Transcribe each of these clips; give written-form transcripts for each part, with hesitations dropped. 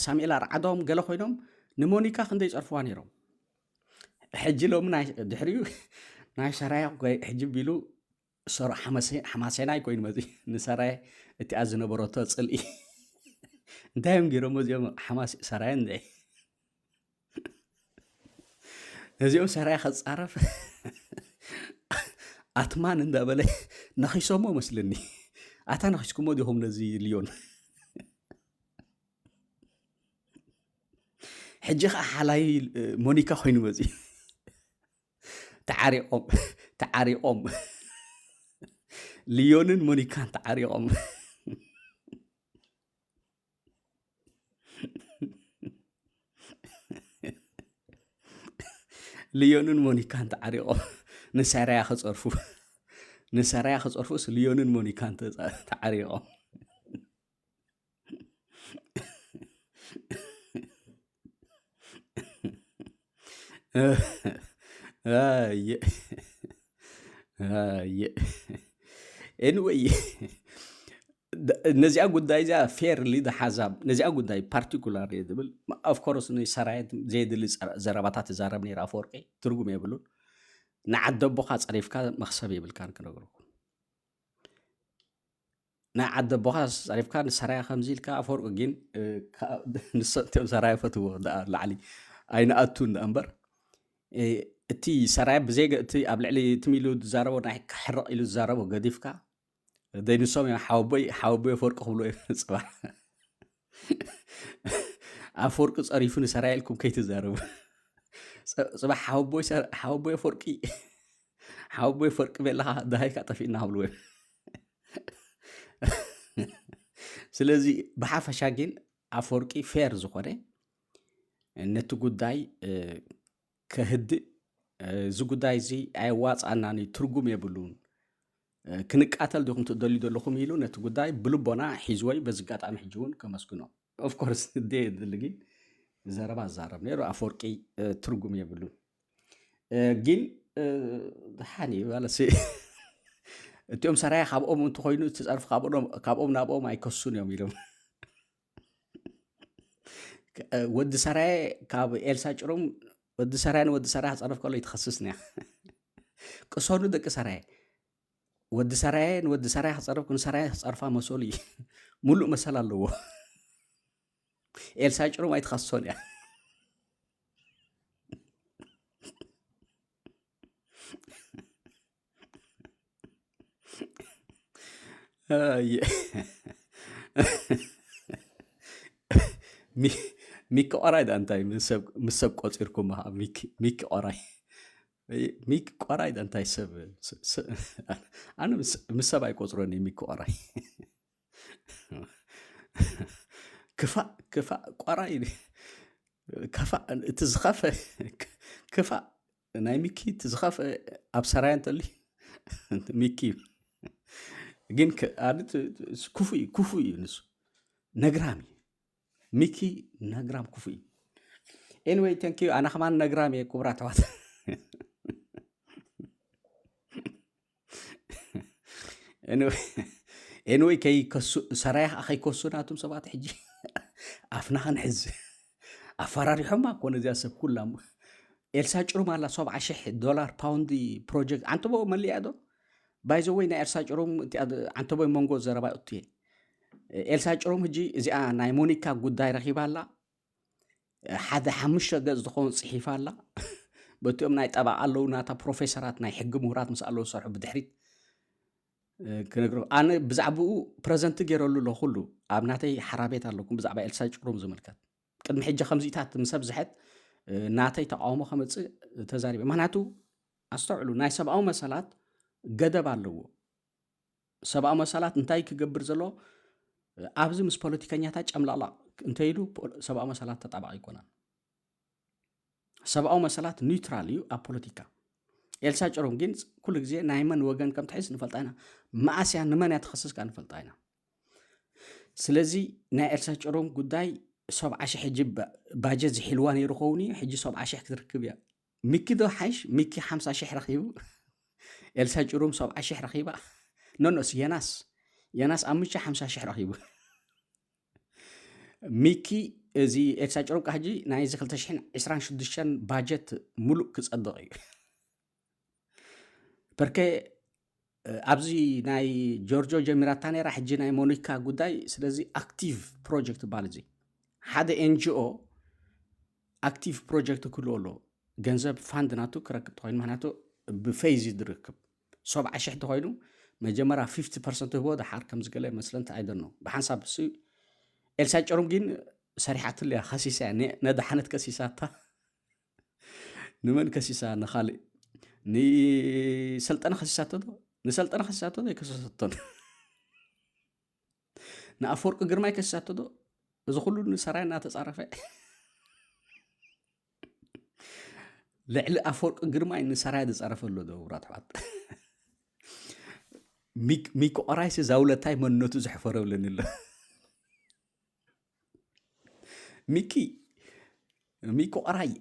ሳሙኤል ኣርዓዶም ገለ ኮይኖም ንሞኒካ ክንደይ ይፀርፍዋ ነይሮም ሕጂ ሎም ናይ ድሕሪኡ ናይ ሰራያ ሕጂ ቢሉ ሓማሴናይ ኮይኑ መዚ ንሰራይ እቲኣ ዝነበረቶ ፅልኢ እንታዮም ገይሮሞ እዚኦም ሰራያ እንደ እዚኦም ሰራያ ከፃረፍ ኣትማን እንዳበለ ነኺሶሞ መስለኒ ኣታ ነኺስኩሞ ዲኹም ነዚ ልዮን ሕጂ ከዓ ሓላይ ሞኒካ ኮይኑ መዚ ተዓሪቆም ልዮንን ሞኒካን ተዓሪቆም ልዮንን ሞኒካን ተዓሪቆም ንሰራያ ክፀርፉስ ልዮንን ሞኒካን ተዓሪቆም anyway ነዚኣ ጉዳይ እዚኣ ፌርሊ ዝሓዛብ ነዚኣ ጉዳይ ፓርቲኩላር እየ ዝብል ኣፍኮርስ ንሰራየት ዘየድሊ ዘረባታት ትዛረብ ነይራ ኣፈወርቂ ትርጉም የብሉን ንዓዲ ኣቦኻ ፀሪፍካ መክሰብ የብልካን ክነግረኩም ናይ ዓዲ ኣቦኻ ፀሪፍካ ንሰራያ ከምዚ ኢልካ ኣፈወርቂ ግን ንሰትዮም ሰራያ ፈትዎ ላዕሊ ኣይነኣቱን እምበር እቲ ሰራያ ብዘይ እቲ ኣብ ልዕሊ እቲ ሚሉ ዝዛረቦ ናይ ክሕርቕ ኢሉ ዝዛረቦ ገዲፍካ ደይንሶም ሓወቦይ ኣፈወርቂ ክብሎ ፅባሕ ኣፈወርቂ ፀሪፉ ንሰራያ ኢልኩም ከይትዛረቡ ፅባሕ ሓወቦይ ኣፈወርቂ ቤለካ ዳሃይካ ጠፊእና ክብልዎ ስለዚ ብሓፈሻ ግን ኣፈወርቂ ፌር ዝኾነ ነቲ ጉዳይ ከህድእ እዚ ጉዳይ እዚ ኣይዋፃናኒ ትርጉም የብሉን ክንቃተል ዲኹም ትደልዩ ዘለኹም ኢሉ ነቲ ጉዳይ ብልቦና ሒዝወይ በዚ ኣጋጣሚ ሕጂ እውን ከመስግኖ ኦፍኮርስ ደ ድል ግን ዘረባ ዛረብ ነይሩ ኣፈወርቂ ትርጉም የብሉን ግን ሓኒ ባለሲ እቲኦም ሰራያ ካብኦም እንተኮይኑ ትፀርፍ ካብኦም ናብኦም ኣይከሱን እዮም ኢሎም ወዲ ሰራያ ካብ ኤልሳ ጭሩም ወዲ ሰራያ ንወዲ ሰራያ ክፀርፍ ከሎ ይትኸስስ ኒያ ቅሶኑ ደቂ ሰራያ ወዲ ሰራያ ንወዲ ሰራያ ክፀርፍ ንሰራያ ክፀርፋ መሰሉ እዩ ሙሉእ መሰል ኣለዎ ኤልሳ ጭሩም ኣይትኸሶን እያ ሚኪ ቆራይ ዳ እንታይ ምስ ሰብ ቆፂርኩም ሚኪ ቆራይ ሚኪ ቆራይ ዳ እንታይ ሰብ ኣነ ምስ ሰብ ኣይቆፅሮኒ ሚኪ ቆራይ ክፋእ ቆራይ እቲ ዝኸፈ ክፋእ ናይ ሚኪ እቲ ዝኸፈ ኣብ ሰራያ እንተሊ ሚኪ ግን ክፉ እዩ ንሱ ነግራሚ ሚኪ ነግራም ክፉ እዩ ኤንዌይ ተንኪዩ ኣነ ከማን ነግራም እየ ክቡራ ተዋት ኤንዌይ ሰራያ ከይከሱ ናቱም ሰባት ሕጂ ኣፍና ክንሕዝ ኣፈራሪሖማ ኮነ እዚኣ ሰብ ኩላ ኤልሳ ጭሩም ኣላ $70,000 ፓውንዲ ፕሮጀክት አንተቦ መሊያ ዶ ባይዘወይ ናይ ኤልሳ ጭሩም አንተቦ መንጎ ዘረባ እቱ እየ ኤልሳ ጭሩም ሕጂ እዚኣ ናይ ሞኒካ ጉዳይ ረኺባ ኣላ ሓደ 5 ገጽ ዝኸውን ፅሒፋ ኣላ በቲኦም ናይ ጠባቅ ኣለው ናታ ፕሮፌሰራት ናይ ሕጊ ምሁራት ምስ ኣለው ዝሰርሑ ብድሕሪት ክነግሮ ኣነ ብዛዕባኡ ፕረዘንት ገይረሉ ኣሎ ኩሉ ኣብ ናተይ ሓራቤት ኣለኩም ብዛዕባ ኤልሳ ጭሩም ዝምልከት ቅድሚ ሕጂ ከምዚታት ምሰብ ዝሕት ናተይ ተቃውሞ ከመፅእ ተዛሪበ ምክንያቱ ኣስተውዕሉ ናይ ሰብኣዊ መሰላት ገደብ ኣለዎ ሰብኣዊ መሰላት እንታይ ክገብር ዘሎ ኣብዚ ምስ ፖለቲከኛታት ጨምላላቅ እንተይሉ ሰብኣዊ መሰላት ተጣባቅ ይኮናል ሰብኣዊ መሰላት ኒውትራል እዩ ኣብ ፖለቲካ ኤልሳ ጭሩም ግን ኩሉ ግዜ ናይ መን ወገን ከም ትሕዝ ንፈልጣ ኢና ማእስያ ንመን እያ ትኸስስካ ንፈልጣ ኢና ስለዚ ናይ ኤልሳ ጭሩም ጉዳይ 70,000 ሕጂ ባጀት ዝሒልዋ ነይሩ ኸውን እዩ ሕጂ 70,000 ክትርክብ እያ ሚኪ ዶ ሓይሽ ሚኪ 50,000 ረኺቡ ኤልሳ ጭሩም 70,000 ረኺባ ኖኖስ የናስ ኣብ 50,000 ረኺቡ ميكي زي إرساجرو كهجي نايز 2026 باجت ملء كصدق بركة أبزي ناي جورجو جميراتاني راح يجي ناي مونيكا قداي سلازي أكتيف بروجكت بالزي حدا NGO أكتيف بروجكت كله جنزب فاند ناتو كركب تخيل معناته بفيز يدركب صوب عشح تخيلو مجمرة 50% هو ده حار كم زقلة مثلا تعيدنو بحسب سي إرساجرو جين سريحات اللي خسيسة يعني ندحنت كسيساتها نمن كسيسة نخالي ني سلطنة خسيساتو دو نسلطنة خسيساتو دو يكسساتون نأفورق قرماي كسيساتو دو إذا كله نسراي ناتتصرفه لعل أفورق قرماي نسراي نتصرف له دو راتحات ميكو أرايس زاولة تاي من نوتو زحفره لن الله ميكو أراي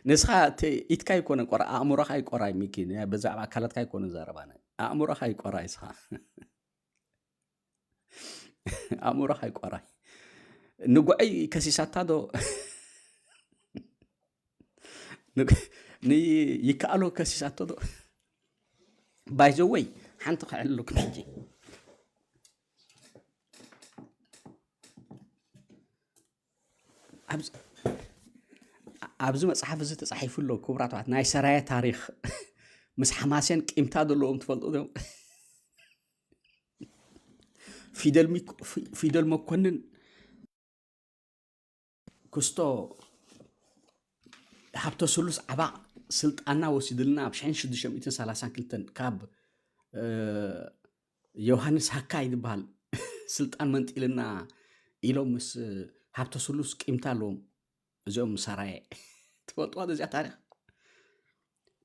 نسخة إتكا يكون قرا أمورها يقرا ميكي بزعم أكلت كاي يكون زاربانا أمورها يقرا إسها أمورها يقرا نقعي كسيساتا دو ني يكالو كسيساتا دو باي ذا واي حنت خلو كمجي أبزو مصحف زي تصحيف له كبرات وعد ناي سرايا تاريخ مس حماسين قيمتا دلهم تفلطو دم فيدل مكونن كستو حبتو سلوس عبا سلطانا وسيدلنا بشحن شدشم إتن سالاسان كلتن كاب يوهانس هكاي دبال سلطان منت إلنا إلو مس حبتو سلوس قيمتا لهم زوم سرايا تفلطو هذا زي تاريخ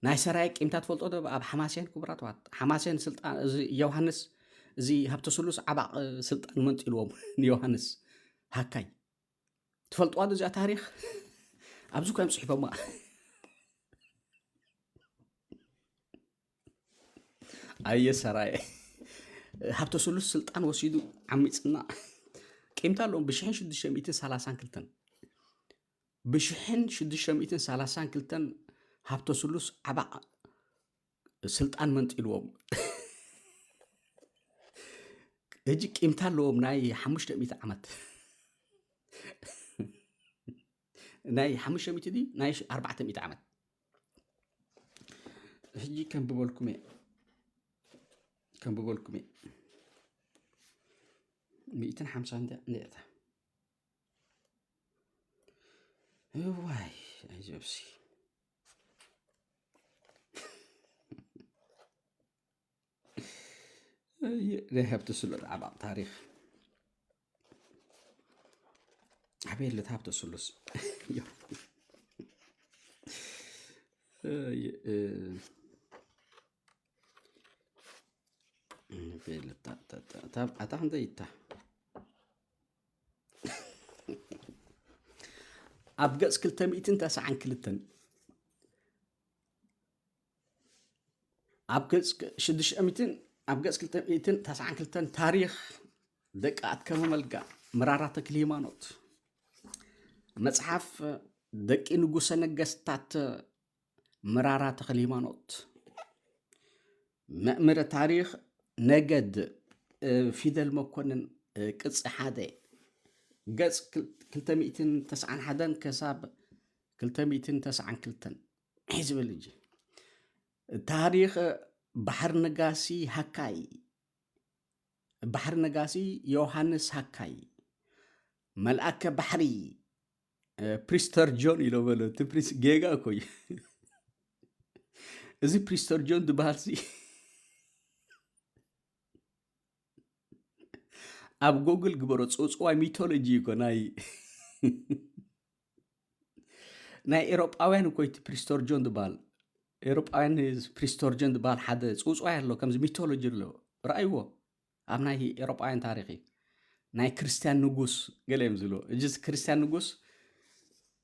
ناي سرايا قيمتا تفلطو دم أب حماسين كبرات وعد حماسين سلطان يوهانس زي حبتو سلوس عبا سلطان منت إلوهم يوهانس هكاي تفلطو هذا زي تاريخ أبزو كلام صحيح ما أي سراي حبتو سلوس سلطان وسيدو عميصنا قيمتا لهم بشحن شدشم إتن سالاسان كلتن بشحن شدشم إتن سالاسان كلتن حبتو سلوس عبا سلطان منت إلوهم هجي قيمتا لهم ناي 500 عمت ناي 500 دي ناي 400 عمت هجي كان بقولكم 250 دقيقة واي عجبسي ذهب تسلط على تاريخ حبيل اللي تهاب تسلس بيل تاب أتاهم ديتا أبقى كلتن 209 كلتن أبقى شدش أميتن أبقى كلتن 209 كلتن تاريخ دقات كم ملقى مرارات كليمانوت مصحف دقي نጉሰ ነገስታት مرارات كليمانوت مأمر تاريخ نجد فيدل مكونن قص حدا قص كلتميتن تسعن حدن كساب كلتميتن تسعن كلتن حزب اللي تاريخ بحر نقاسي هكاي بحر نقاسي يوحنس هكاي ملأك بحري بريستر جون إلو بلو تبريس جيغا كوي إذا بريستر جون دبالسي أب جوجل جبرت صوص ميثولوجي كو ناي إيروباوين كويت بريستور جون دبال إيروباوين بريستور جون دبال حدا صوص له كم ميثولوجي له رأيوه أم ناي إيروباوين تاريخي ناي كريستيان نغوس قلهم زلو جز كريستيان نغوس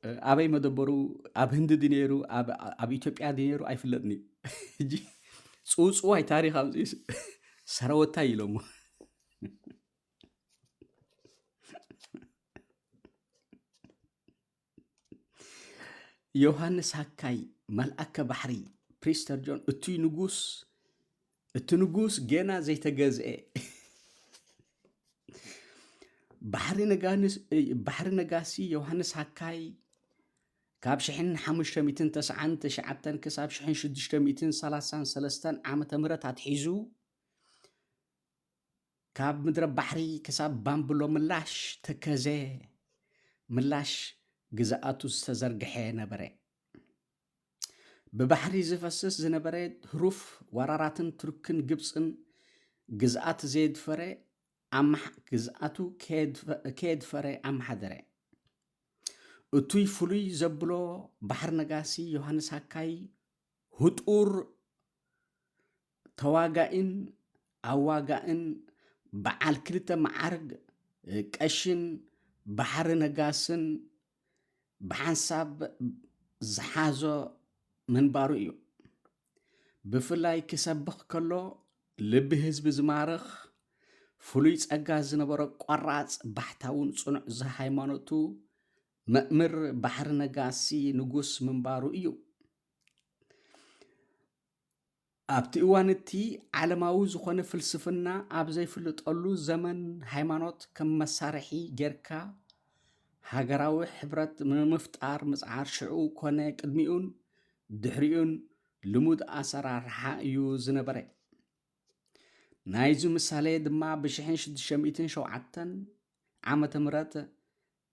أبي مدبرو أب هند دينيرو أب إثيوبيا دينيرو أي فلتني جي صوص تاريخ أمزيس سروتا يلومو ዮሐንስ ሃካይ መልአከ ባሕሪ ፕሪስተር ጆን እቲ ንጉስ ገና ዘይተገዝአ ባሕሪ ነጋሲ ዮሐንስ ሃካይ ካብ 1599 ክሳብ 1633 ዓመተ ምህረት ኣትሒዙ ካብ ምድረ ባሕሪ ክሳብ ባምብሎ ምላሽ ተከዘ ምላሽ ግዛኣቱ ዝተዘርግሐ ነበረ። ብባሕሪ ዝፈስስ ዝነበረ ህሩፍ ወራራትን ቱርክን ግብፅን ግዝኣት ዘየድፈረ ግዝኣቱ ከየድፈረ ኣመሓደረ። እቱይ ፍሉይ ዘብሎ ባሕሪ ነጋሲ ዮሐንስ ሃካይ ህጡር ተዋጋኢን ኣዋጋእን በዓል ክልተ መዓርግ ቀሽን ባሕሪ ነጋስን ብሓንሳብ ዝሓዞ ምንባሩ እዩ። ብፍላይ ክሰብኽ ከሎ ልቢ ህዝቢ ዝማርኽ ፍሉይ ጸጋ ዝነበሮ ቆራጽ ባሕታውን ጽኑዕ ሃይማኖቱ መእምር ባሕሪ ነጋሲ ንጉስ ምንባሩ እዩ። ኣብቲ እዋን እቲ ዓለማዊ ዝኾነ ፍልስፍና ኣብ ዘይፍልጠሉ ዘመን ሃይማኖት ከም መሳርሒ ጌርካ ሃገራዊ ሕብረት ንምፍጣር ምጽዓር ሽዑ ኮነ ቅድሚኡን ድሕሪኡን ልሙድ ኣሰራርሓ እዩ ዝነበረ። ናይዚ ምሳሌ ድማ ብ1607 ዓመተ ምህረት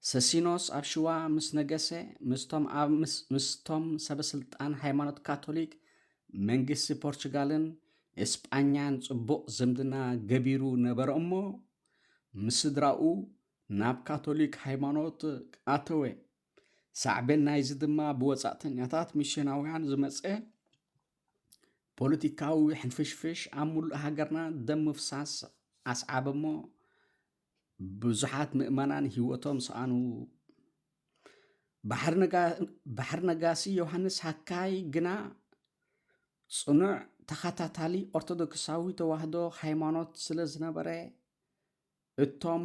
ሰሲኖስ ኣብ ሽዋ ምስ ነገሰ ምስቶም ሰበስልጣን ሃይማኖት ካቶሊክ መንግስቲ ፖርቹጋልን እስጳኛን ጽቡቕ ዝምድና ገቢሩ ነበረ እሞ ምስድራኡ ናብ ካቶሊክ ሃይማኖት ኣተወ። ሳዕቤን ናይዚ ድማ ብወፃእተኛታት ሚስዮናውያን ዝመፀ ፖለቲካዊ ሕንፍሽፍሽ ኣብ ሙሉእ ሃገርና ደም ምፍሳስ ኣስዓበ እሞ ብዙሓት ምእመናን ሂወቶም ሰኣኑ። ባሕሪ ነጋሲ ዮሐንስ ሃካይ ግና ጽኑዕ ተኸታታሊ ኦርቶዶክሳዊ ተዋህዶ ሃይማኖት ስለ ዝነበረ እቶም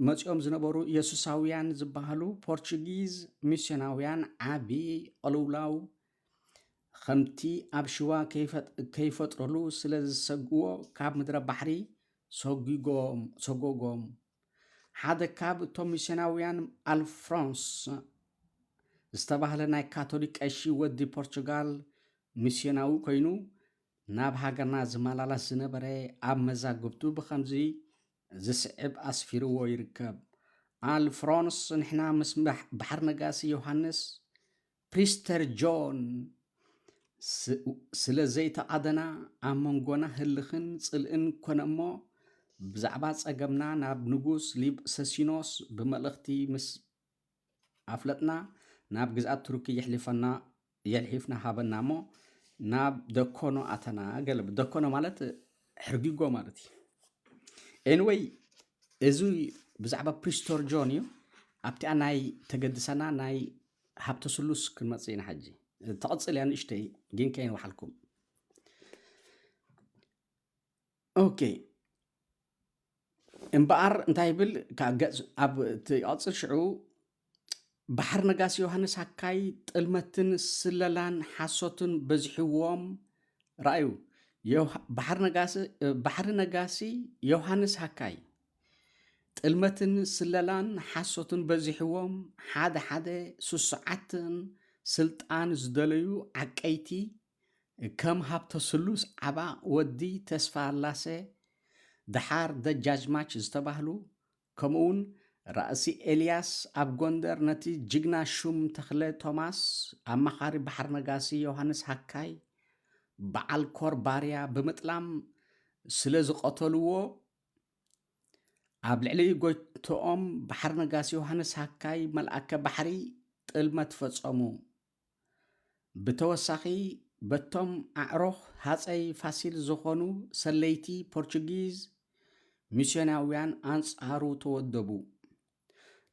መጺኦም ዝነበሩ ኢየሱሳውያን ዝበሃሉ ፖርቹጊዝ ሚስዮናውያን ዓብዪ ቅልውላው ከምቲ ኣብ ሽዋ ከይፈጥረሉ ስለ ዝሰግዎ ካብ ምድረ ባሕሪ ሰጎጎም። ሓደ ካብ እቶም ሚስዮናውያን ኣልፍሮንስ ዝተባህለ ናይ ካቶሊክ ቀሺ ወዲ ፖርቹጋል ሚስዮናዊ ኮይኑ ናብ ሃገርና ዝመላላስ ዝነበረ ኣብ መዛግብቱ ብከምዚ ዝስዕብ ኣስፊርዎ ይርከብ። ኣልፍሮንስ ንሕና ምስ ባሕሪ ነጋሲ ዮሐንስ ፕሪስተር ጆን ስለ ዘይተኣደና ኣብ መንጎና ህልኽን ጽልእን ኮነ እሞ ብዛዕባ ጸገምና ናብ ንጉስ ሰሲኖስ ብመልእኽቲ ምስ ኣፍለጥና ናብ ግዝኣት ቱርኪ የሕሊፍና ሃበና እሞ ናብ ደኮኖ ኣተና ገለ ደኮኖ ማለት ሕርጊጎ ማለት እዩ። ኤንወይ እዚ ብዛዕባ ፕሪስተር ጆን እዩ። ኣብቲኣ ናይ ተገድሰና ናይ ሃብተ ስሉስ ክንመጽእ ኢና ሕጂ ተቕጽል እያ ንእሽተይ ግን ከይን ባሓልኩም። ኦኬ እምበኣር እንታይ ብል ኣብ ትቕጽል ሽዑ ባሕሪ ነጋሲ ዮሐንስ ሃካይ ጥልመትን ስለላን ሓሶትን በዚሕዎም ረኣዩ። ባሕሪ ነጋሲ ዮሐንስ ሃካይ ጥልመትን ስለላን ሓሶትን በዚሕዎም ሓደ ሓደ ስሱዓትን ስልጣን ዝደለዩ ዓቀይቲ ከም ሃብተ ስሉስ ዓባ ወዲ ተስፋ ላሴ ድሓር ደጃዝማች ዝተባህሉ ከምኡውን ራእሲ ኤልያስ ኣብ ጎንደር ነቲ ጅግና ሹም ተኽለ ቶማስ ኣማኻሪ ባሕሪ ነጋሲ ዮሐንስ ሃካይ በዓል ኮር ባርያ ብምጥላም ስለ ዝቐተልዎ ኣብ ልዕሊ ጎይቶኦም ባሕሪ ነጋሲ ዮሐንስ ሃካይ መልኣከ ባሕሪ ጥልመት ፈጸሙ። ብተወሳኺ በቶም ኣዕሮኽ ሃፀይ ፋሲል ዝኾኑ ሰለይቲ ፖርቹጊዝ ሚስዮናውያን ኣንጻሩ ተወደቡ።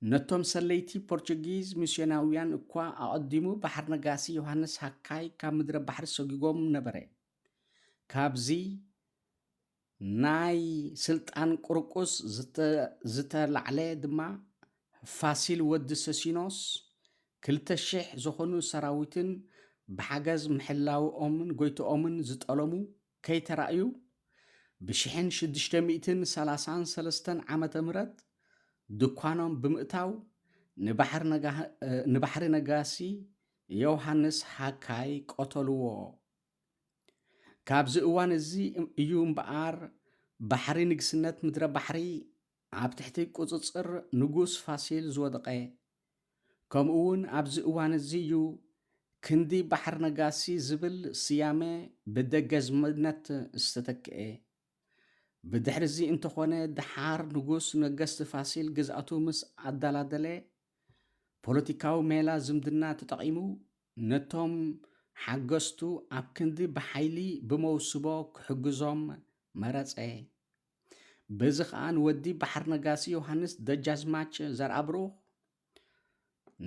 ነቶም ሰለይቲ ፖርቹጊዝ ሚስዮናውያን እኳ ኣቐዲሙ ባሕሪ ነጋሲ ዮሐንስ ሃካይ ካብ ምድረ ባሕሪ ሰጊጎም ነበረ። ካብዚ ናይ ስልጣን ቁርቁስ ዝተላዕለ ድማ ፋሲል ወዲ ሰሲኖስ 2,000 ዝኾኑ ሰራዊትን ብሓገዝ ምሕላውኦምን ጎይቶኦምን ዝጠለሙ ከይተራእዩ ብ1633 ዓመተ ምህረት ድኳኖም ብምእታው ንባሕሪ ነጋሲ ዮሃንስ ሃካይ ቆተልዎ። ካብዚ እዋን እዚ እዩ እምበኣር ባሕሪ ንግስነት ምድረ ባሕሪ ኣብ ትሕቲ ቁፅፅር ንጉስ ፋሲል ዝወደቐ። ከምኡ እውን ኣብዚ እዋን እዚ እዩ ክንዲ ባሕሪ ነጋሲ ዝብል ስያመ ብደገዝምነት ዝተተክአ። ብድሕሪ እዚ እንተኾነ ድሓር ንጉስ ነገስቲ ፋሲል ግዝኣቱ ምስ ኣደላደለ ፖለቲካዊ ሜላ ዝምድና ተጠቒሙ ነቶም ሓገዝቱ ኣብ ክንዲ ብሓይሊ ብመውስቦ ክሕግዞም መረፀ። በዚ ከዓ ንወዲ ባሕሪ ነጋሲ ዮሃንስ ደጃዝማች ዘርአብሩኽ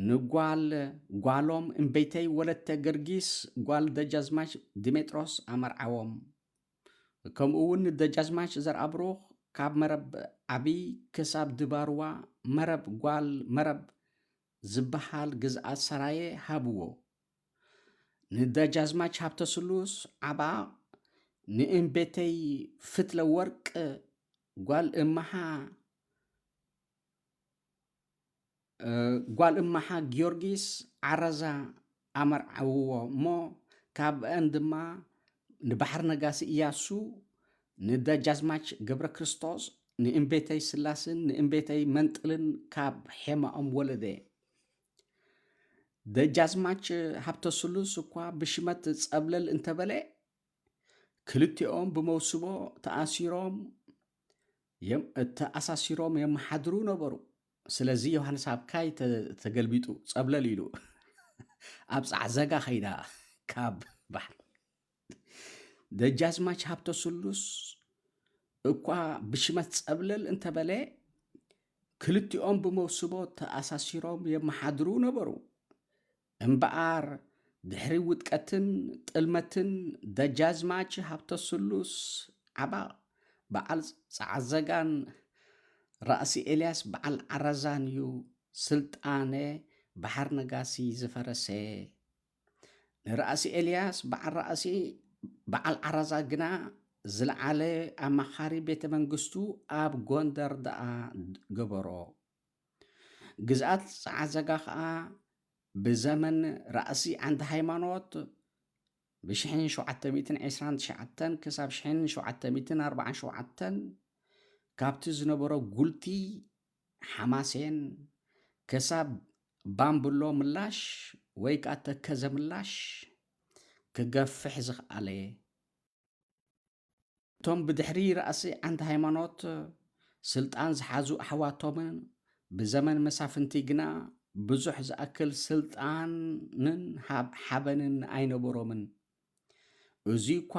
ንጓሎም እምበይተይ ወለተ ገርጊስ ጓል ደጃዝማች ዲሜጥሮስ ኣመርዓዎም። ከምኡ እውን ደጃዝማች ዘርአብሩኽ ካብ መረብ ዓብይ ክሳብ ድባርዋ መረብ ዝበሃል ግዝኣት ሰራየ ሃብዎ። ንደጃዝማች ሃብተ ስሉስ ዓባ ንእምቤተይ ፍትለ ወርቅ ጓል እማሓ ጊዮርጊስ ዓረዛ ኣመርዓውዎ እሞ ካብአን ድማ ንባሕሪ ነጋሲ እያሱ ንደጃዝማች ገብረ ክርስቶስ ንእምቤተይ ስላስን ንእምቤተይ መንጥልን ካብ ሔማኦም ወለደ። ደጃዝማች ሃብተ ስሉስ እኳ ብሽመት ፀብለል እንተበለ ክልቲኦም ብመውስቦ ተኣሳሲሮም የመሓድሩ ነበሩ። ስለዚ ዮሃንስ ሃካይ ተገልቢጡ ፀብለል ኢሉ ኣብ ፃዕዘጋ ኸይዳ ካብ ባሕሪ ደጃዝማች ሃብተ ስሉስ እኳ ብሽመት ፀብለል እንተበለ ክልቲኦም ብመውስቦ ተኣሳሲሮም የመሓድሩ ነበሩ። እምበኣር ድሕሪ ውጥቀትን ጥልመትን ደጃዝማች ሃብተ ስሉስ ዓባ በዓል ፃዕዘጋን ራእሲ ኤልያስ በዓል ዓረዛን እዩ ስልጣነ ባሕሪ ነጋሲ ዝፈረሰ። ንራእሲ ኤልያስ በዓል ዓረዛ ግና ዝለዓለ ኣማኻሪ ቤተ መንግስቱ ኣብ ጎንደር ደኣ ገበሮ። ግዝኣት ፃዕዘጋ ከዓ ብዘመን ራእሲ ዓንዲ ሃይማኖት ብ1729 ክሳብ 1747 ካብቲ ዝነበሮ ጉልቲ ሓማሴን ክሳብ ባምብሎ ምላሽ ወይ ከዓ ተከዘ ምላሽ ክገፍሕ ዝኽኣለ። እቶም ብድሕሪ ራእሲ ዓንዲ ሃይማኖት ስልጣን ዝሓዙ ኣሕዋቶምን ብዘመን መሳፍንቲ ግና ብዙሕ ዝኣክል ስልጣንን ሓበንን ኣይነበሮምን። እዙይ እኳ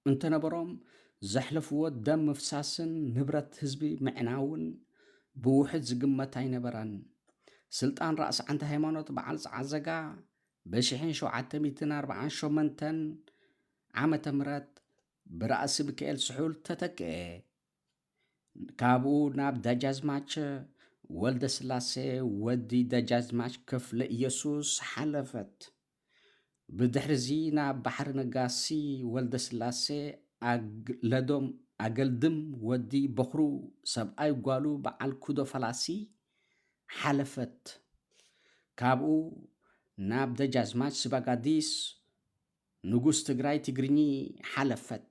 እንተነበሮም ዘሕለፍዎ ደም ምፍሳስን ንብረት ህዝቢ ምዕናውን ብውሕድ ዝግመት ኣይነበረን። ስልጣን ራእሲ ዓንዲ ሃይማኖት በዓል ፃዕዘጋ ብ1748 ዓመተ ምህረት ብራእሲ ሚካኤል ስሑል ተተክአ። ካብኡ ናብ ደጃዝማች ወልደ ስላሴ ወዲ ደጃዝማች ክፍለ ኢየሱስ ሓለፈት። ብድሕሪ እዚ ናብ ባሕሪ ነጋሲ ወልደ ስላሴ ኣገልድም ወዲ በኽሩ ሰብኣይ ጓሉ በዓል ኩዶ ፈላሲ ሓለፈት። ካብኡ ናብ ደጃዝማች ስባጋዲስ ንጉስ ትግራይ ትግርኝ ሓለፈት።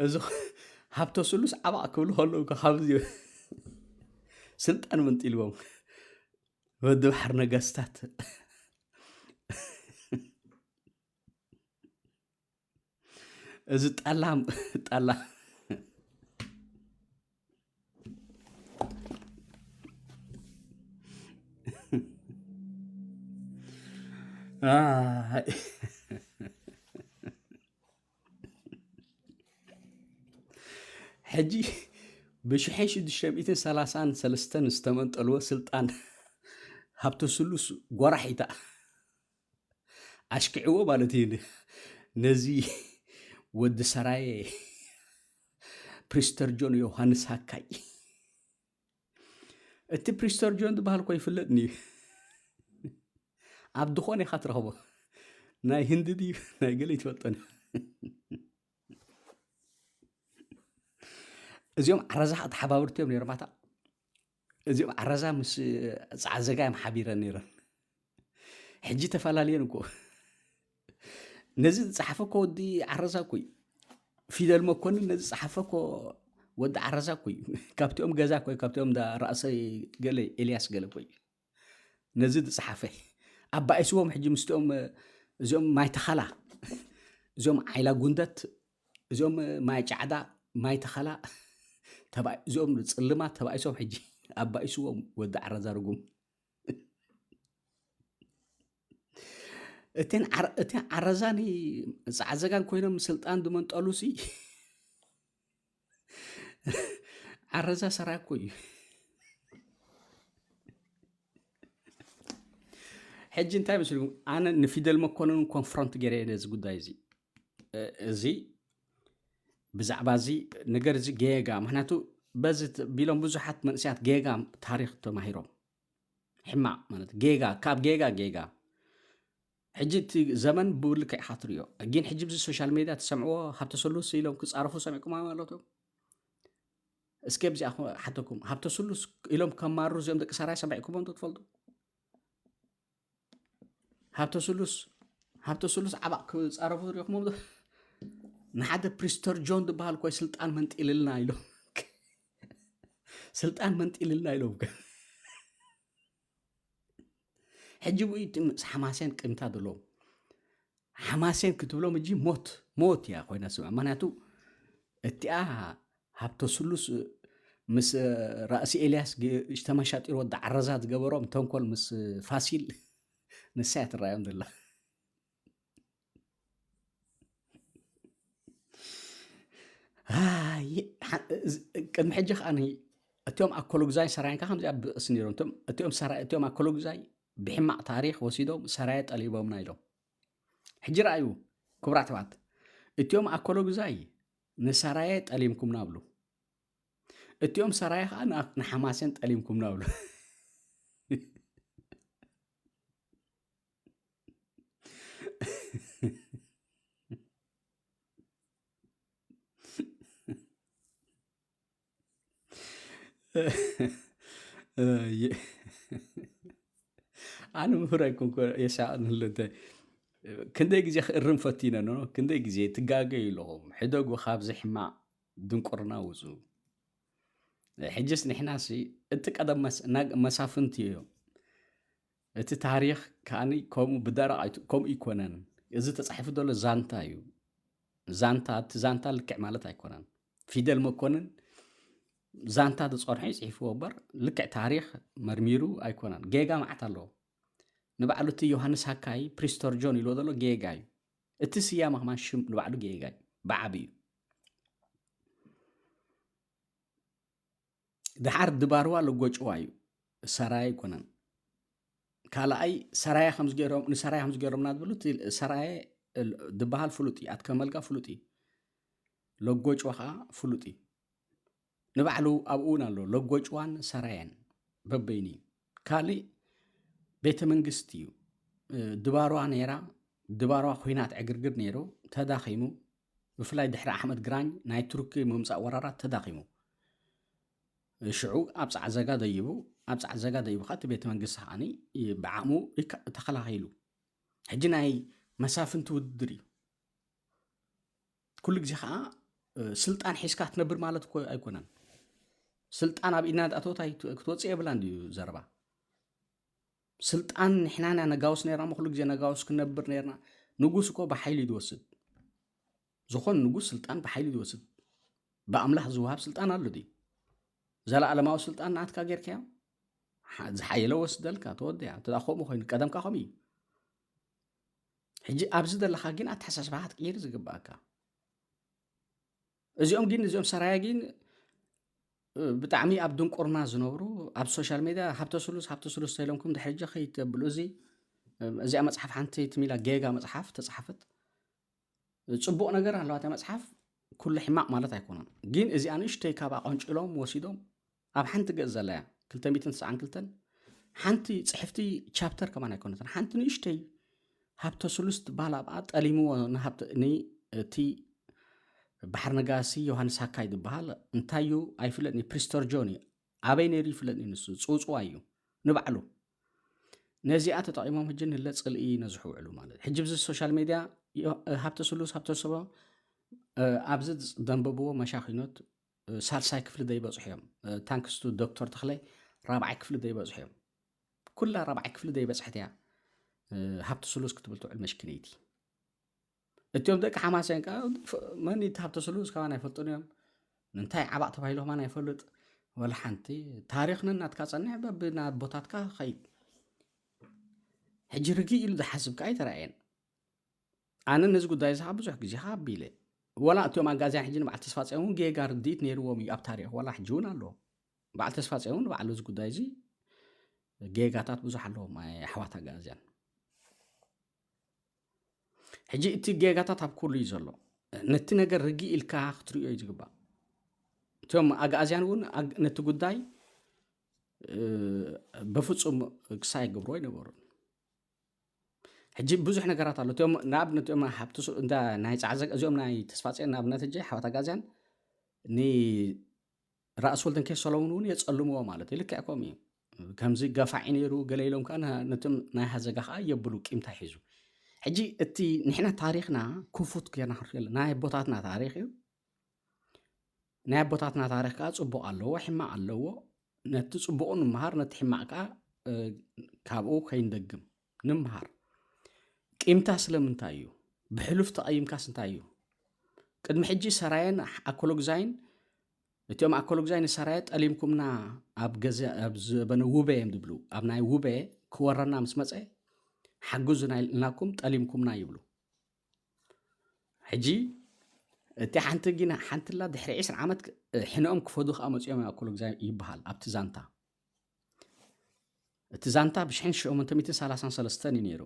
እዚ ሃብተ ስሉስ ዓባቕ ክብሉ ከለዉ ካብዚ ስልጣን መንጢልዎም ወዲ ባሕሪ ነገስታት እዚ ጣላ ሕጂ ብ1633 ዝተመንጠልዎ ስልጣን ሃብተ ስሉስ ጎራሒታ ኣሽኪዕዎ ማለት እዩ ነዚ ወዲ ሰራየ ፕሪስተር ጆን ዮሃንስ ሃካይ እቲ ፕሪስተር ጆን ዝበሃል እኮ ይፍለጥኒ ኣብ ድኾነ ኢኻ ትረኽቦ ናይ ህንዲ ድዩ ናይ ገለ ይትፈልጦን እዚኦም ዓረዛ ተሓባብርትዮም ነይሮም ማታ እዚኦም ዓረዛ ምስ ፃዓዘጋዮም ሓቢረን ነይረን ሕጂ ተፈላለየን እኮ ነዚ ዝፀሓፈ እኮ ወዲ ዓረዛ እኮ እዩ ፊደል መኮንን ነዚ ፀሓፈ እኮ ወዲ ዓረዛ እኮ እዩ ካብቲኦም ገዛ እኮ እዩ ካብቲኦም ራእሰይ ገለ ኤልያስ ገለ እኮ እዩ ነዚ ዝፀሓፈ ኣባኢስዎም ሕጂ ምስቲኦም እዚኦም ማይ ተኸላ እዚኦም ዓይላ ጉንደት እዚኦም ማይ ጫዕዳ ማይ ተኸላ እዚኦም ፅልማት ተባኢሶም ሕጂ ኣባኢስዎም ወዲ ዓረዛ ርጉም እተን ዓረዛኒ ፃዓዘጋን ኮይኖም ስልጣን ድመንጠሉሲ ዓረዛ ሰራይ እኮ እዩ ሕጂ እንታይ መስልኩም ኣነ ንፊደል መኮንን ኮንፍሮንት ገይረ ነዚ ጉዳይ እዚ ብዛዕባ እዚ ነገር እዚ ጌጋ ምክንያቱ በዚ ቢሎም ብዙሓት መንእስያት ጌጋ ታሪክ ተማሂሮም ሕማቅ ማለት ጌጋ ካብ ጌጋ ሕጂ እቲ ዘመን ብውልክዕ ኢኻ ትሪኦ ግን ሕጂ ብዚ ሶሻል ሜድያ ትሰምዕዎ ሃብተ ሰሉስ ኢሎም ክፃረፉ ሰሚዕኩም ማለቶም እስከ ብዚኣ ሓተኩም ሃብተ ሰሉስ ኢሎም ከማሩ እዚኦም ደቂ ሰራይ ሰማዒኩሞም ትፈልጡ ሃብተ ሰሉስ ዓባቕ ክፃረፉ ትሪኦኩሞም ንሓደ ፕሪስተር ጆን ዝበሃል ኮይ ስልጣን መንጢልልና ኢሎም ሕጂ ብኡ ሓማሴን ቅምታ ዘለዎም ሓማሴን ክትብሎም እጂ ሞት እያ ኮይና ስምዐ ምክንያቱ እቲኣ ሃብተ ሰሉስ ምስ ራእሲ ኤልያስ ተመሻጢሩ ወዲ ዓረዛ ዝገበሮም ተንኮል ምስ ፋሲል ንሳ እያ ትረኣዮም ዘላ ቅድሚ ሕጂ ከዓኒ እቲኦም ኣኮሎግዛይ ሰራይንካ ከምዚኣ ብእስ ነይሮም እቲኦም ኣኮሎግዛይ ብሕማቅ ታሪክ ወሲዶም ሰራየ ጠሊቦምና ኢሎም ሕጂ ረኣዩ ክቡራት ሰባት እቲኦም ኣኮሎግዛይ ንሰራየ ጠሊምኩምና ብሉ እቲኦም ሰራየ ከዓ ንሓማሴን ጠሊምኩምና ብሉ ኣነ ምሁር ኣይኮንኩ የሳቅን ህለተ ክንደይ ግዜ ክእርም ፈቲነ ክንደይ ግዜ ትጋገዩ ኣለኹም ሕደጉ ካብዚ ሕማቅ ድንቁርና ውፁ ሕጅስ ንሕናሲ እቲ ቀደም መሳፍንቲ እዮም እቲ ታሪክ ከዓኒ ከምኡ ብደረቕ ከምኡ ይኮነን እዚ ተፃሒፉ ዘሎ ዛንታ እዩ እቲ ዛንታ ልክዕ ማለት ኣይኮነን ፊደል መኮንን ዛንታ ዝፀርሑ ይፅሒፍዎ እምበር ልክዕ ታሪክ መርሚሩ ኣይኮነን ጌጋ መዓት ኣለዎ ንባዕሉ እቲ ዮሃንስ ሃካይ ፕሪስተር ጆን ኢልዎ ዘሎ ጌጋ እዩ እቲ ስያማ ከማን ሽም ንባዕሉ ጌጋ እዩ ብዓብዩ ድሓር ድባርዋ ልጎጭዋ እዩ ሰራይ ኣይኮነን ካልኣይ ሰራያ ንሰራያ ከምዚ ገይሮምና ዝብሉ እቲ ሰራየ ድበሃል ፍሉጥ እዩ ኣትከመልጋ ፍሉጥ እዩ ለጎጭዋ ከዓ ፍሉጥ እዩ ንባዕሉ ኣብኡ እውን ኣሎ ለጎጭዋን ሰራየን በበይኒ እዩ ካሊእ ቤተ መንግስቲ እዩ ድባርዋ ነይራ ድባርዋ ኩናት ዕግርግር ነይሩ ተዳኺሙ ብፍላይ ድሕሪ ኣሕመድ ግራኝ ናይ ቱርኪ ምምፃእ ወራራት ተዳኺሙ ሽዑ ኣብ ፃዕዘጋ ደይቡ ከዓ እቲ ቤተ መንግስቲ ከዓኒ ብዓቕሙ ተኸላኺሉ ሕጂ ናይ መሳፍንቲ ውድድር እዩ ኩሉ ግዜ ከዓ ስልጣን ሒዝካ ትነብር ማለት እኮ ኣይኮነን ስልጣን ኣብ ኢድና ዳእቶታ ክትወፅእ የብላን ድዩ ዘረባ ስልጣን ንሕናና ነጋውስ ነርና ኩሉ ግዜ ነጋውስ ክነብር ነርና ንጉስ እኮ ብሓይሊ ዝወስድ ዝኾን ንጉስ ስልጣን ብሓይሊ ዝወስድ ብኣምላኽ ዝውሃብ ስልጣን ኣሎ ድዩ ዘለኣለማዊ ስልጣን ናትካ ጌርካዮ ዝሓየለ ወስደልካ ተወድያ ከምኡ ኮይኑ ቀደምካ ከምኡ እዩ ሕጂ ኣብዚ ዘለካ ግን ኣተሓሳስባካ ትቅይር ዝግባእካ እዚኦም ሰራያ ግን ብጣዕሚ ኣብ ድንቁርና ዝነብሩ ኣብ ሶሻል ሜድያ ሃብተ ሰሉስ ተኢሎምኩም ድሕጂ ከይተብሉ እዚ እዚኣ መጽሓፍ ሓንቲ ትሚላ ጌጋ መጽሓፍ ተጻሕፈት ጽቡቕ ነገር ኣለዋ እታ መጽሓፍ ኩሉ ሕማቕ ማለት ኣይኮነን ግን እዚኣ ንእሽተይ ካብ ኣቐንጭሎም ወሲዶም ኣብ ሓንቲ ገጽ ዘላ እያ 292 ሓንቲ ጽሕፍቲ ቻፕተር ከማን ኣይኮነትን ሓንቲ ንእሽተይ ሃብተ ስሉስ ትበሃል ኣብኣ ጠሊምዎ እቲ ባሕር ነጋሲ ዮሃንስ ሃካይ ዝበሃል እንታይ እዩ ኣይፍለጥኒ ፕሪስተር ጆን እዩ ኣበይ ነይሩ ይፍለጥኒ ንሱ ፅውፅዋ እዩ ንባዕሉ ነዚኣ ተጠቂሞም ሕጂ ንለፅልኢ ነዝሑ ውዕሉ ማለት ሕጂ ብዚ ሶሻል ሚድያ ሃብተ ስሉስ ሃብተ ሰቦ ኣብዚ ዘንበብዎ መሻኺኖት ሳልሳይ ክፍሊ ዘይበፅሑ እዮም ታንክስቱ ዶክተር ተኽለይ ራብዓይ ክፍሊ ዘይበፅሑ እዮም ኩላ ራብዓይ ክፍሊ ዘይበፅሕት እያ ሃብተ ስሉስ ክትብል ትውዕል መሽክነይቲ እትዮም ደቂ ሓማሰን ከዓ መን እቲ ሃብተ ስሉስ ካባና ይፈልጡን እዮም እንታይ ዓባቕ ተባሂሎማ ይፈልጥ ወላ ሓንቲ ታሪኽን እናትካ ፀኒሕ በብና ቦታትካ ኸይድ ሕጂ ርጊ ኢሉ ዝሓስብካ ኣይተረኣየን ኣነ ነዚ ጉዳይ ዝኻ ብዙሕ ግዜ ካ ኣቢለ ወላ እትዮም ኣጋዝያን ሕጂ ንበዓል ተስፋፅኦም እውን ጌጋ ርዲት ነይርዎም እዩ ኣብ ታሪክ ወላ ሕጂ እውን ኣለዎ በዓል ተስፋፅኦም ንበዓሉ እዚ ጉዳይ እዚ ጌጋታት ብዙሕ ኣለዎም ኣሕዋት ኣጋዝያን ሕጂ እቲ ጌጋታት ኣብ ኩሉ እዩ ዘሎ ነቲ ነገር ርጊ ኢልካ ክትሪኦ እዩ ዝግባእ እቶም ኣጋዝያን እውን ነቲ ጉዳይ በፍጹም ክሳይ ይገብሮ ይነበሩ ሕጂ ብዙሕ ነገራት ኣሎ እቶም ንኣብነት እቶም ሃብቲ እንዳ ናይ ፃዕዘግ እዚኦም ናይ ተስፋፅን ንኣብነት ሕጂ ኣሕዋት ኣጋዝያን ንራእሲ ወልደንኬ ሰሎሞን እውን የፀልምዎ ማለት እዩ ልክዕ ከምኡ እዩ ከምዚ ገፋዒ ነይሩ ገለ ኢሎም ከዓ ነቶም ናይ ሃዘጋ ከዓ የብሉ ቂምታ ሒዙ ሕጂ እቲ ንሕና ታሪክና ክፉት ጌርና ክንሪኦ ናይ ኣቦታትና ታሪክ እዩ ናይ ኣቦታትና ታሪክ ከዓ ፅቡቕ ኣለዎ ሕማቕ ኣለዎ ነቲ ፅቡቕ ንምሃር ነቲ ሕማቕ ከዓ ካብኡ ከይንደግም ንምሃር ቂምታ ስለምንታይ እዩ ብሕሉፍ ተቐይምካስ እንታይ እዩ ቅድሚ ሕጂ ሰራየን ኣኮሎግዛይን እቲኦም ኣኮሎግዛይን ሰራየ ጠሊምኩምና ኣብ ገዛ ኣብ ዘበነ ውበ እዮም ዝብሉ ኣብ ናይ ውበ ክወረና ምስ መፀ ሓጉዝና ኢልናኩም ጠሊምኩምና ይብሉ ሕጂ እቲ ሓንቲ ግን ሓንቲላ ድሕሪ 20 ዓመት ሕነኦም ክፈዱ ከዓ መፅኦም ኣኮሎግዛይ ይበሃል ኣብቲ ዛንታ እቲ ዛንታ ብ1833 እዩ ነይሩ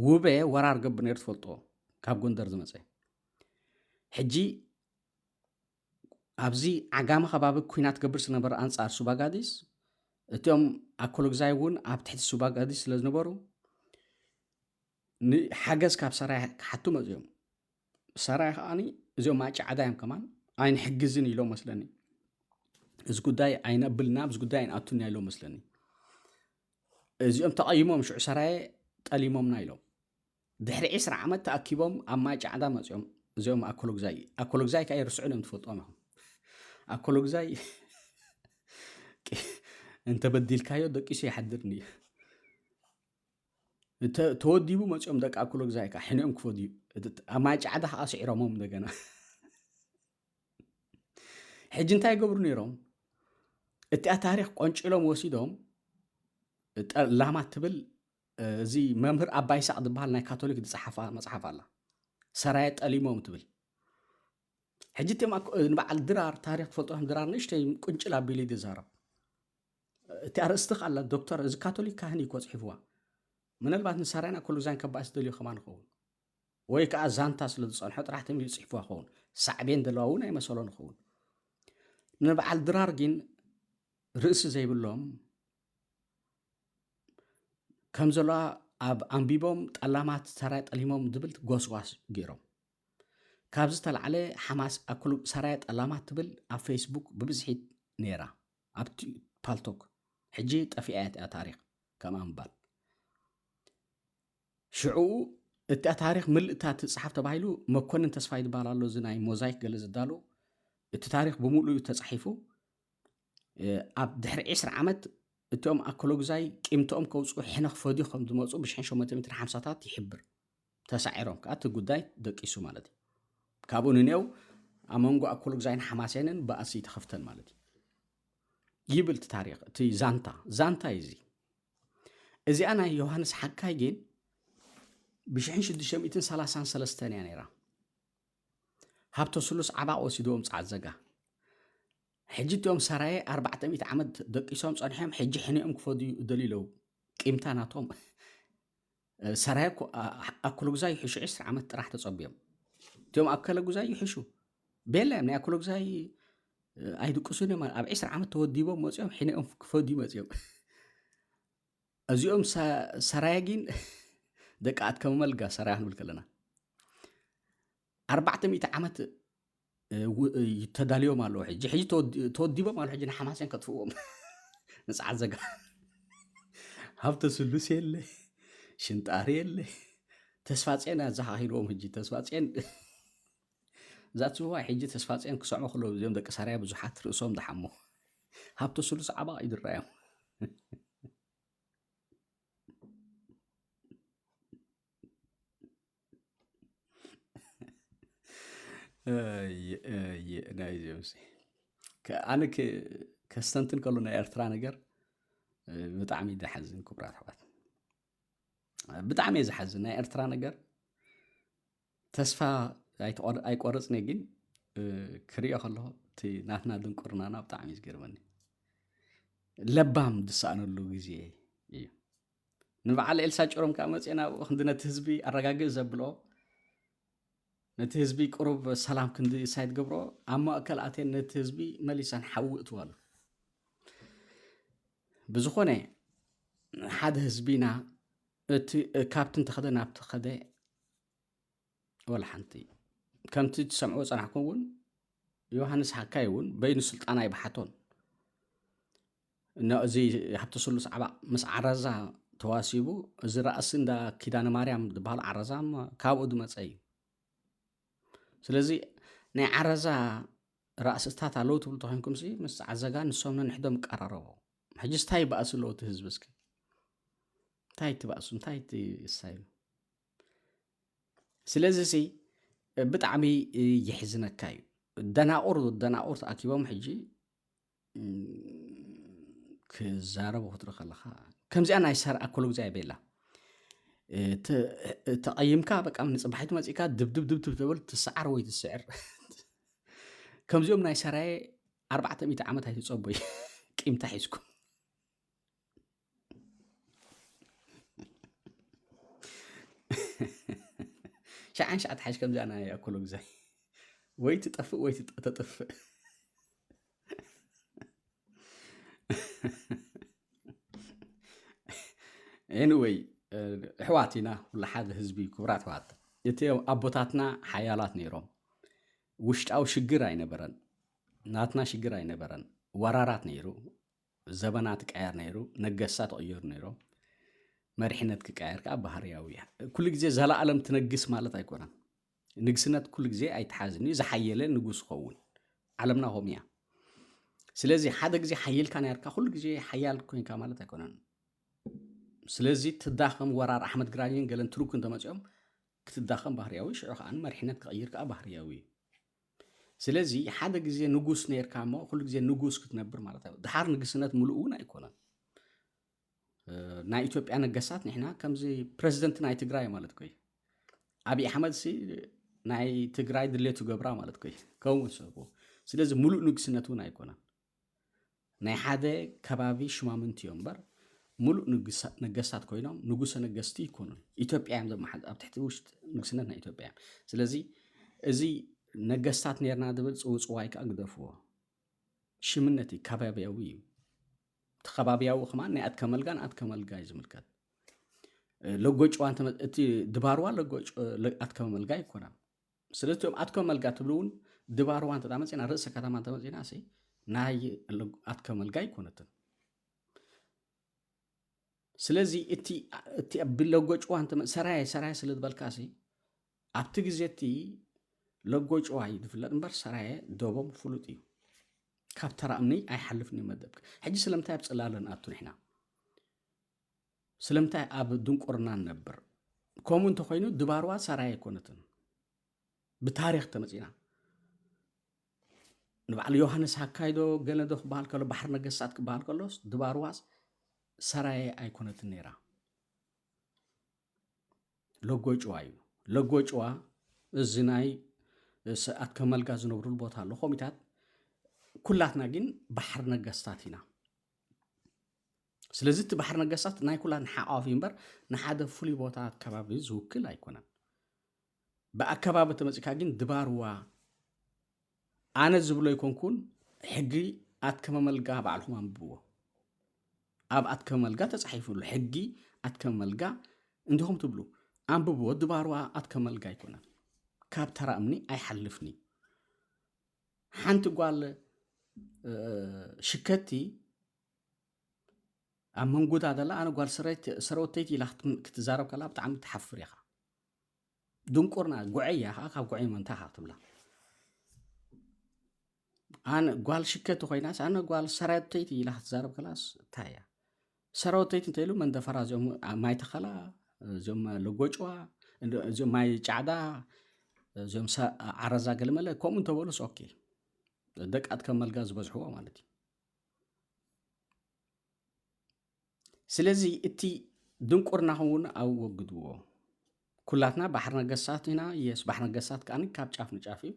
ውበ ወራር ገብ ነይሩ ትፈልጦ ካብ ጎንደር ዝመፀ ሕጂ ኣብዚ ዓጋመ ከባቢ ኩናት ገብር ዝነበረ ኣንጻር ሱባጋዲስ እቶም ኣኮሎግዛይ እውን ኣብ ትሕቲ ሱባጋዲስ ስለ ዝነበሩ ንሓገዝ ካብ ሰራይ ክሓቱ መፅኦም ሰራይ ከዓኒ እዚኦም ማጭ ዓዳዮም ከማን ኣይንሕግዝን ኢሎም መስለኒ እዚ ጉዳይ ኣይነብልና ብዚ ጉዳይ ኣይንኣቱና ኢሎም መስለኒ እዚኦም ተቐይሞም ሽዑ ሰራይ ጠሊሞምና ኢሎም ድሕሪ 20 ዓመት ተኣኪቦም ኣብ ማጭ ዓዳ መፅኦም እዚኦም ኣኮሎግዛይ ከዓ ይርስዑን እዮም ትፈልጦም ኢኹም ኣኮሎግዛይ እንተበዲልካዮ ደቂሱ ይሓድርኒ ተወዲቡ መፅኦም ደቂ ኣኮሎግዛይ ከዓ ሕኒኦም ክፈድዩ ኣብ ማጭ ዓዳ ከዓ ስዒሮሞም እንደገና ሕጂ እንታይ ይገብሩ ነይሮም እቲኣ ታሪክ ቆንጭሎም ወሲዶም ላማት ትብል እዚ መምህር ኣባይ ሳቅ ዝበሃል ናይ ካቶሊክ ዝፀሓፋ መፅሓፍ ኣላ ሰራየ ጠሊሞም ትብል ሕጂ እቶም ንበዓል ድራር ታሪክ ትፈልጦም ድራር ንእሽተይ ቁንጭል ኣቢሉ ይዛረብ እቲ ኣርእስቲ ኣላ ዶክተር እዚ ካቶሊክ ካህን እዩ ፅሒፍዋ ምናልባት ንሰራይን ኣኮሎግዛይን ከባእስ ደልዮ ከማ ንኸውን ወይ ከዓ ዛንታ ስለ ዝፀንሖ ጥራሕ ተሚሉ ፅሒፍዋ ኸውን ሳዕቤን ዘለዋ እውን ኣይመሰሎ ንኸውን ንበዓል ድራር ግን ርእሲ ዘይብሎም ከም ዘለዋ ኣብ ኣንቢቦም ጠላማት ሰራይ ጠሊሞም ዝብል ጎስጓስ ገይሮም ካብዚ ዝተላዕለ ሓማስ ሰራይ ጠላማት ትብል ኣብ ፌስቡክ ብብዝሒት ነይራ ኣብቲ ፓልቶክ ሕጂ ጠፊኣ እያ ታሪክ ከም ኣንባል ሽዑ እቲ ታሪክ ምልእታት ፅሓፍ ተባሂሉ መኮንን ተስፋይ ዝበሃል ኣሎ እዚ ናይ ሞዛይክ ገለ ዝዳሉ እቲ ታሪክ ብምሉእ እዩ ተፃሒፉ ኣብ ድሕሪ 20 ዓመት እቶም ኣኮሎግዛይ ቂምቶኦም ከውፅኡ ሕነ ክፈድዩ ከም ዝመፁ ብ1850ታት ይሕብር ተሳዒሮም ከዓ እቲ ጉዳይ ደቂሱ ማለት እዩ ካብኡ ንኔው ኣብ መንጎ ኣኮሎግዛይን ሓማሴንን በኣሲ ተኸፍተን ማለት እዩ ይብል እቲ ታሪክ እቲ ዛንታ እዩ እዚኣ ናይ ዮሃንስ ሓካይ ግን ብ1633 እያ ነይራ ሃብተ ስሉስ ዓባቕ ወሲዶም ፃዕዘጋ ሕጂ እቶም ሰራየ 400 ዓመት ደቂሶም ፀኒሖም ሕጂ ሕኒኦም ክፈድዩ ደሊለው ቂምታ ናቶም ሰራይ ኣኩሉ ግዛይ ይሕሹ 10 ዓመት ጥራሕ ተጸቢዮም እቶም ኣከለ ግዛይ ይሕሹ ቤለም ናይ ኣኩሉ ግዛይ ኣይድቅሱን እዮም ኣብ 10 ዓመት ተወዲቦም መጽኦም ሒነኦም ክፈዱ መጽኦም እዚኦም ሰራይ ግን ደቃት ከመልጋ ሰራይ ክንብል ከለና 400 ዓመት ተዳልዮም ኣለዉ ሕጂ ተወዲቦም ኣለዉ ሕጂ ንሓማሰን ከጥፍዎም ንጽዓት ዘጋ ሃብተ ስሉስ የለ ሽንጣሪ የለ ተስፋጽን ኣዘኻኺልዎም ሕጂ ተስፋጽን ዛትዋ ሕጂ ተስፋጽን ክሰዕሞ ከለዉ እዚኦም ደቂ ሰራይ ብዙሓት ርእሶም ደሓሞ ሃብተ ስሉስ ዓባ ይድራዮም ናይዚዮምሲ ኣነ ከስተንትን ከሎ ናይ ኤርትራ ነገር ብጣዕሚ ዝሓዝን ክቡራት ኣሕዋት ብጣዕሚ ዝሓዝን ናይ ኤርትራ ነገር ተስፋ ኣይቆርጽኒ ግን ክሪኦ ከለኹ እቲ ናትና ድንቁርናና ብጣዕሚ ዝገርመኒ ለባም ድሳኣነሉ ግዜ እዩ ንበዓል ኤልሳ ጭሮም ከዓ መፅና ክንዲ ነቲ ህዝቢ ኣረጋግእ ዘብሎ ነቲ ህዝቢ ቅሩብ ሰላም ክንዲ ሳይት ገብሮ ኣብ ማእከል ኣቴን ነቲ ህዝቢ መሊሳን ሓውእ ትዋሉ ብዝኾነ ሓደ ህዝቢና እቲ ካብቲ እንተኸደ ናብቲ ኸደ ወላ ሓንቲ ከምቲ ትሰምዕዎ ፀናሕኩም እውን ዮሃንስ ሓካይ እውን በይኑ ስልጣና ይባሓቶን እዚ ሃብተ ስሉስ ዓባ ምስ ዓረዛ ተዋሲቡ እዚ ራእሲ እንዳ ኪዳነ ማርያም ዝበሃል ዓረዛ ካብኡ ድመፀ እዩ ስለዚ ናይ ዓረዛ ራእስታት ኣለዉ ትብሉ ተኮንኩም ሲ ምስ ዓዘጋ ንሶም ንሕዶም ቀራረቡ ሕጂ ስታይ በእሲ ኣለዎ እቲ ህዝቢ እስኪ እንታይ ትበእሱ እንታይ ትሳዩ ስለዚ ሲ ብጣዕሚ ይሕዝነካ እዩ ደናቁር ተኣኪቦም ሕጂ ክዛረቡ ክትርኢ ከለኻ ከምዚኣ ናይ ሰርኣ ኩሉ ግዜ የቤላ ተቐይምካ በቃ ንፅባሒቱ መፂካ ድብድብ ትብል ትሰዓር ወይ ትስዕር ከምዚኦም ናይ ሰራየ 400 ዓመት ኣይትፀበዩ ቂምታ ሒዝኩም ሸዓን ሸዓት ሓሽ ከምዚኣ ናይ ኩሉ ግዜ ወይ ትጠፍእ ወይ ተጠፍእ anyway ሕዋቲና ኩሉ ሓደ ህዝቢ ክቡራት ሕዋት እቲኦም ኣቦታትና ሓያላት ነይሮም ውሽጣዊ ሽግር ኣይነበረን ናትና ሽግር ኣይነበረን ወራራት ነይሩ ዘበናት ቀየር ነይሩ ነገሳት ቀየር ነይሮም መሪሕነት ክቀየር ከዓ ባህርያዊ ኩሉ ግዜ ዘለኣለም ትነግስ ማለት ኣይኮነን ንግስነት ኩሉ ግዜ ኣይተሓዝን እዩ ዝሓየለ ንጉስ ኸውን ዓለምና ሆም እያ ስለዚ ሓደ ግዜ ሓየልካ ነርካ ኩሉ ግዜ ሓያል ኮይንካ ማለት ኣይኮነን ስለዚ ትዳኸም ወራር ኣሕመድ ግራጅን ገለን ትሩክ እንተመፅኦም ክትዳኸም ባህርያዊ ሽዑ ከዓ መሪሕነት ክቀይር ከዓ ባህርያዊ ስለዚ ሓደ ግዜ ንጉስ ነርካ እሞ ኩሉ ግዜ ንጉስ ክትነብር ማለት እዩ ድሓር ንግስነት ሙሉእውን ኣይኮነን ናይ ኢትዮጵያ ነገሳት ንሕና ከምዚ ፕሬዚደንት ናይ ትግራይ ማለት ኮይ ኣብይ ኣሕመድ ሲ ናይ ትግራይ ድሌቱ ገብራ ማለት ኮይ ከምኡ ሰቦ ስለዚ ሙሉእ ንግስነት እውን ኣይኮነን ናይ ሓደ ከባቢ ሽማምንቲ እዮም በር ሙሉእ ነገሳት ኮይኖም ንጉሰ ነገስቲ ይኮኑን ኢትዮጵያ እዮም ዘመሓዝ ኣብ ትሕቲ ውሽጢ ንግስነት ናይ ኢትዮጵያ ስለዚ እዚ ነገስታት ነርና ድብል ፅውፅዋይ ከዓ ግደፍዎ ሽምነት ከባቢያዊ እዩ ተኸባቢያዊ ከማን ናይ ኣትከመልጋን ኣትከመልጋ እዩ ዝምልከት ለጎጭዋ እቲ ድባርዋ ለጎጭ ኣትከመልጋ ይኮና ስለዚ እቶም ኣትከመልጋ ትብሉውን ድባርዋ እንተመፂና ርእሰ ከተማ እንተመፂና ሲ ናይ ኣትከመልጋ ይኮነትን ስለዚ እቲ ብለጎጭዋ ሰራይ ስለ ዝበልካ ሲ ኣብቲ ግዜ እቲ ለጎጭዋ እዩ ዝፍለጥ እምበር ሰራየ ደቦም ፍሉጥ እዩ ካብ ተራእምኒ ኣይሓልፍኒ መደብ ሕጂ ስለምንታይ ኣብ ፅላለን ኣቱ ንሕና ስለምንታይ ኣብ ድንቁርና ነብር ከምኡ እንተኮይኑ ድባርዋ ሰራይ ኣይኮነትን ብታሪክ ተመፂና ንባዕሉ ዮሃንስ ሃካይዶ ገለዶ ክበሃል ከሎ ባሕር ነገስታት ክበሃል ከሎስ ድባርዋስ ሰራይ ኣይኮነትን ነይራ ለጎጭዋ እዩ ለጎጭዋ እዚ ናይ ኣትከመልጋ ዝነብሩሉ ቦታ ኣሎ ኮሚታት ኩላትና ግን ባሕር ነገስታት ኢና ስለዚህ እቲ ባሕሪ ነገሳት ናይ ኩላን ሓቋፍ እምበር ንሓደ ፍሉይ ቦታ ከባቢ ዝውክል ኣይኮነን ብኣከባቢ ተመፂካ ግን ድባርዋ ኣነ ዝብሎ ይኮንኩን ሕጊ ኣትከመ መልጋ ባዕልኩም አንብብዎ ኣብ ኣትከመ መልጋ ተጻሒፉሉ ሕጊ ኣትከመ መልጋ እንዲኹም ትብሉ አንብብዎ ድባርዋ ኣትከመ መልጋ ኣይኮነን ካብ ተራ እምኒ ኣይሓልፍኒ ሓንቲ ጓል ሽከቲ ኣብ መንጎዳ ደላ ኣነ ጓል ሰረወተይቲ ኢላ ክትዛረብ ከላ ብጣዕሚ ትሓፍር ኢኻ ድንቁርና ጉዐያ ካብ ጉዐይ መንታ ኢኻ ትብላ ኣነ ጓል ሽከቲ ኮይናስ ኣነ ጓል ሰረወተይቲ ኢላ ክትዛረብ ከላስ እንታይ እያ ሰረወተይቲ እንተኢሉ መንደፈራ እዚኦም ማይ ተኸላ እዚኦም ለጎጭዋ እዚኦም ማይ ጫዕዳ እዚኦም ዓረዛ ገለመለ ከምኡ እንተበሉስ ኦኬ ደቃት ከም መልጋ ዝበዝሕዎ ማለት እዩ ስለዚ እቲ ድንቁርና እውን ኣወግድዎ ኩላትና ባሕሪ ነገሳት ኢና የስ ባሕሪ ነገሳት ከዓኒ ካብ ጫፍ ንጫፍ እዩ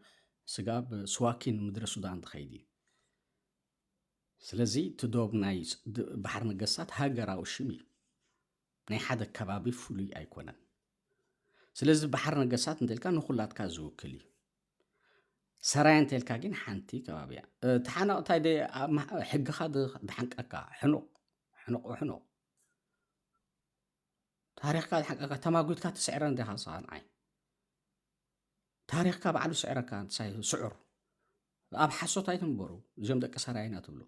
ስጋብ ስዋኪን ምድሪ ሱዳን ትኸይድ እዩ ስለዚ ትዶብ ናይ ባሕሪ ነገሳት ሃገራዊ ሽም እዩ ናይ ሓደ ከባቢ ፍሉይ ኣይኮነን ስለዚ ባሕሪ ነገሳት እንተልካ ንኩላትካ ዝውክል እዩ ሰራይ እንተልካ ግን ሓንቲ ከባቢ እያ ተሓናቕታይ ደ ሕግኻ ድሓንቀካ ሕኑቕ ታሪኽካ ድሓንቀካ ተማጉትካ ትስዕረ እንዲኻ ንዓይ ታሪኽካ ባዕሉ ስዕረካ ስዑር ኣብ ሓሶት ኣይትንበሩ እዚኦም ደቂ ሰራይና ትብሉ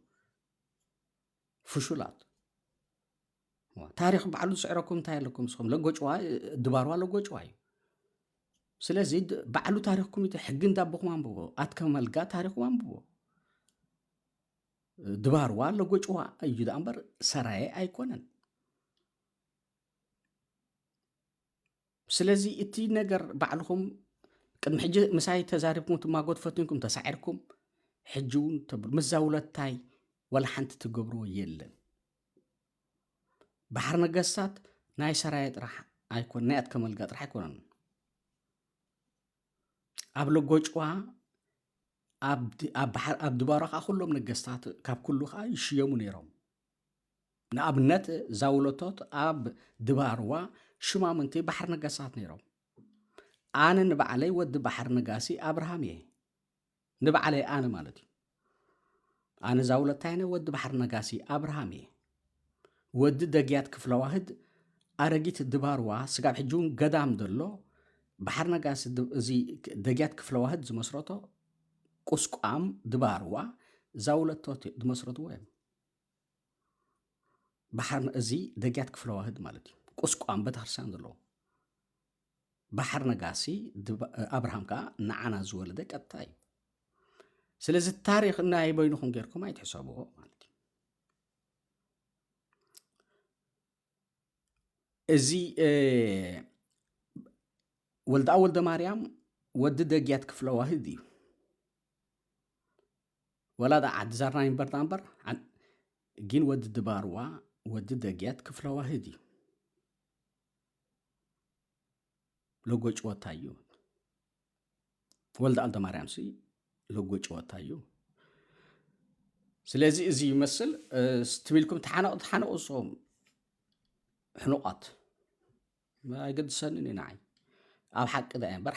ፍሹላት ታሪኽ ባዕሉ ስዕረኩም እንታይ ኣለኩም ስኹም ለጎጭዋ ድባርዋ ለጎጭዋ እዩ ስለዚ ባዕሉ ታሪኽኩም ሕጊ እንዳብኹም አንብቦ ኣትከመ መልጋ ታሪኽኩም አንብቦ ድባርዋ ለጎጭዋ እዩ ዳ እምበር ሰራየ ኣይኮነን ስለዚ እቲ ነገር ባዕልኩም ቅድሚ ሕጂ ምሳይ ተዛሪብኩም ትማጎት ፈትንኩም ተሳዒርኩም ሕጂ እውን ተብሉ ምዛውለታይ ወላ ሓንቲ ትገብርዎ የለን ባሕሪ ነገሳት ናይ ሰራየ ጥራሕ ኣይኮን ናይ ኣትከመ መልጋ ጥራሕ ኣይኮነን ኣብ ለጎጭዋ ኣብ ድባሯ ከዓ ኩሎም ነገስታት ካብ ኩሉ ከዓ ይሽየሙ ነይሮም ንኣብነት ዛውለቶት ኣብ ድባርዋ ሽማምንቲ ባሕሪ ነገሳት ነይሮም ኣነ ንባዕለይ ወዲ ባሕሪ ነጋሲ ኣብርሃም እየ ንባዕለይ ኣነ ማለት እዩ ኣነ ዛውለታይነ ወዲ ባሕሪ ነጋሲ ኣብርሃም እየ ወዲ ደጊያት ክፍለዋህድ ኣረጊት ድባርዋ ስጋብ ሕጂ እውን ገዳም ደሎ ባሕሪ ነጋሲ እዚ ደጊያት ክፍለዋህድ ዝመስረቶ ቁስቋም ድባርዋ ዛውለቶት ዝመስረትዎ እዮም ባሕሪ እዚ ደጊያት ክፍለዋህድ ማለት እዩ ቁስቋም ቤተክርስትያን ዘለዎ ባሕሪ ነጋሲ ኣብርሃም ከዓ ንዓና ዝወለደ ቀጥታ እዩ ስለዚ ታሪክ ናይ በይንኩም ጌርኩም ኣይትሕሰብዎ ማለት እዩ እዚ ወልደ ማርያም ወዲ ደጊያት ክፍለዋህድ እዩ ወላዳ ዓዲ ዛርና ይንበርታ እምበር ግን ወዲ ድባርዋ ወዲ ደጊያት ክፍለዋህድ እዩ ለጎጭወታ እዩ ወልደ ማርያም ሲ ለጎጭወታ እዩ ስለዚ እዚ ይመስል ትብልኩም ተሓነቑ ሶም ሕኑቃት ኣይገድሰንን ንዓይ ኣብ ሓቂ ዳ እምበር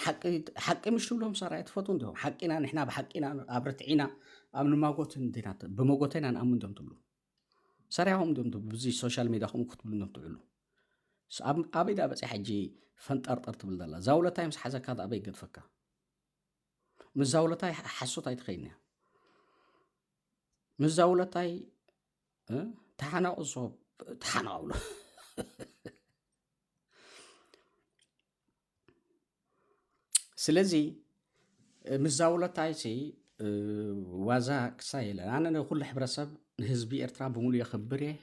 ሓቂ ምሽ ትብሎም ሰራይ ትፈቱ እንዲኹም ሓቂና ንሕና ብሓቂና ኣብ ርትዒና ኣብ ንማጎት እንዲና ብመጎተና ንኣምን ዶም ትብሉ ሰራይኹም ዶም ትብሉ ብዚ ሶሻል ሚድያ ኹም ክትብሉ ዶም ትብሉ ኣበይ ዳ በፂ ሕጂ ፈንጠርጠር ትብል ዘላ ዛውለታይ ምስ ሓዘካ ኣበይ ገድፈካ ምስ ዛውለታይ ሓሶት ኣይትኸይድና ምስ ዛውለታይ ተሓናቑ ሶብ ተሓናቑብሎ ስለዚ ምስ ዛውለታይ ዋዛ ክሳ የለን ኣነ ንኩሉ ሕብረተሰብ ንህዝቢ ኤርትራ ብምሉ የኽብር እየ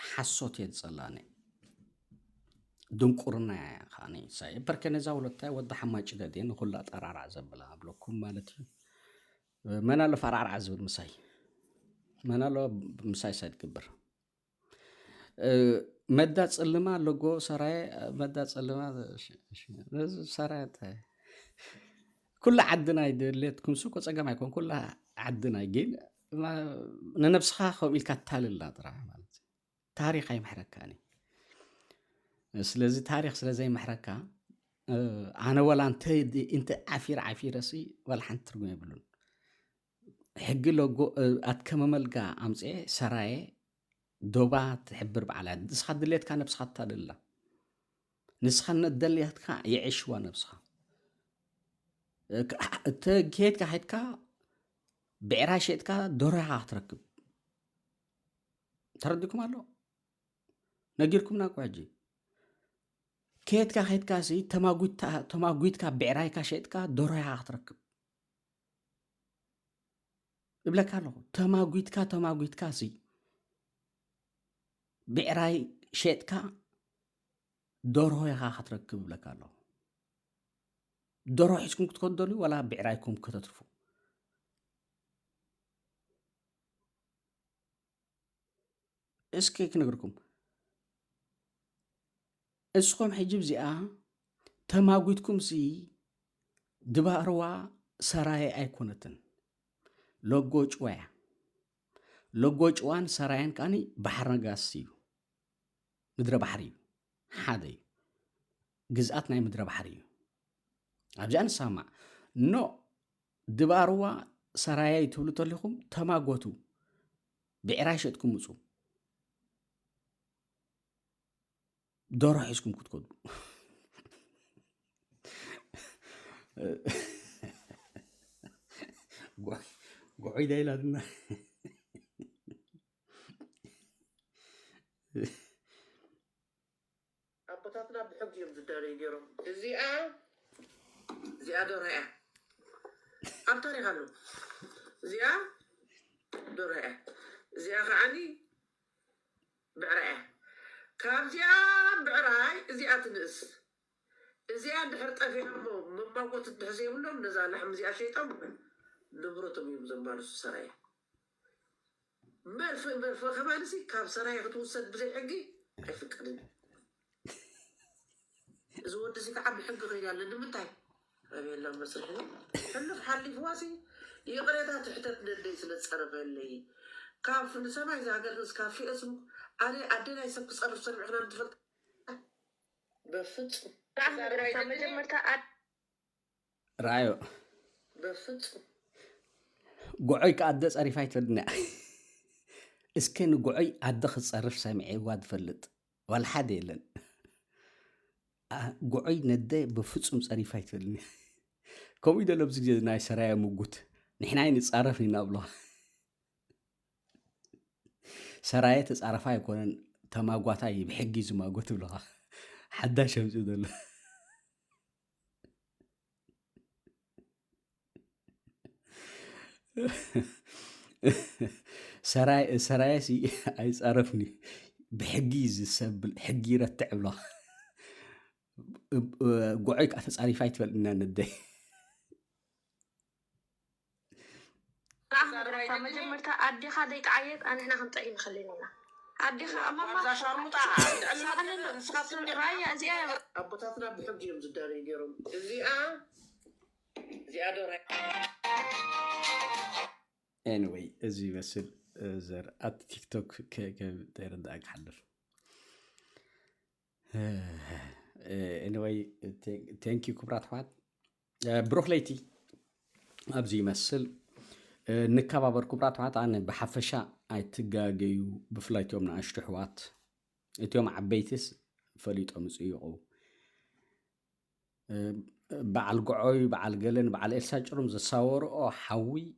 ሓሶት እየ ዝፀላኒ ድንቁርና ከዓኒ ሳይ በርከነ ዛውለታይ ወዲ ሓማጭ ደድየ ንኩላ ጠራርዓ ዘብላ ኣብለኩም ማለት እዩ መናሎ ፈራርዓ ዝብል ምሳይ መናሎ ምሳይ ሳይ ትግብር መዳ ፀልማ ለጎ ሰራይ መዳ ፀልማ ሰራይ ኩላ ዓድና ይድሌትኩም ሱቆ ፀገም ኣይኮን ኩላ ዓድና ግን ننبسخا خو إلك التالي طرح مالت تاريخ أي محركاني سلازي تاريخ سلازي محركة أنا ولا أنت عفير سي ولا حنت ترجم يبلون حق له أتكمل ملقا أمزي سراي دوبات تحبر بعلا نسخة دليت كان نبسخة تالي نسخة ندليت كا يعيش ونبسخة كيت كا بعيرها شيتكا دورها تركب تردكم الله نجيركم ناكو عجي كيتكا خيتكا سي تماغويتكا بعيرها شيتكا دورها تركب يبلك الله تماغويتكا سي بعيرها شيتكا دورها تركب لك الله دورو حيسكم كتقدلوا ولا بعيركم كتترفوا اسكي كنقركم اسكم حجب زيها تماغويتكم سي دباروا سراي ايكونتن لوغوچ ويا لوغوچ وان سرايان كاني بحر نغاسيو مدر بحري حادي جزءاتنا مدر بحري ابجان سامع نو دباروا سراي تبلو تلكم تماغوتو بعراشتكم وصو دورو حيسكم كتكدو قعيد إلى دنا أبطاتنا بحق يوم تداري ديرهم زيا دورها أبطاري غلو زيا دورها زيا غاني بعرها كاب زيا بعراي زيا تنس زيا دحر طفي مما قلت تحزي منهم نزال لحم زيا شيطان نبرتهم يوم زمان السرايا مرف كمان سي كاب سرايا توصل بزي حقي كيفكرني زود سي كعب حق غير لان متاي ابي الله مسرحني حلف حلي فواسي يقريتها تحتت ندي سنصرف لي كاف نسمع اذا قال كافي اسمه انا ادينا يسب صرف صرف احنا نتفلت بفت رايو بفت قعي كأدس أريفايت فلنا اسكن قعي أدخل صرف سامعي واد فلت ولا حد يلن قعي ندي بفتصم أريفايت فلنا كم إذا لبس جد ناي سرايا موجود نحنا نتصرف نابله سرايا تصرفها يكون تماغواتاي بحجي زماغوت بلها حدا شمس دول سرايا سي عايز عرفني بحجي زسبل حجي رتعب له قعيك أتصاري فايت فلنا ندي مجمرتا أدي خاديك عيط أنا هنا خنطعين خلينا أدي أمام إذا شرمطة سألنا رايا زيا أبطاتنا بحق يوم تداري ديرهم زيا دورها anyway أزي بسل زر أت تيك توك كدير داك حلف anyway thank you كبرات حوات بروح ليتي أبزي مسل نكابر كبرات حوات أنا بحفشة أتجاجيو بفلايت يومنا أشتي حوات اليوم عبيتس فليت أمسيقو بعل قعوي بعل قلن بعل إلساج رمز الصور أو حوي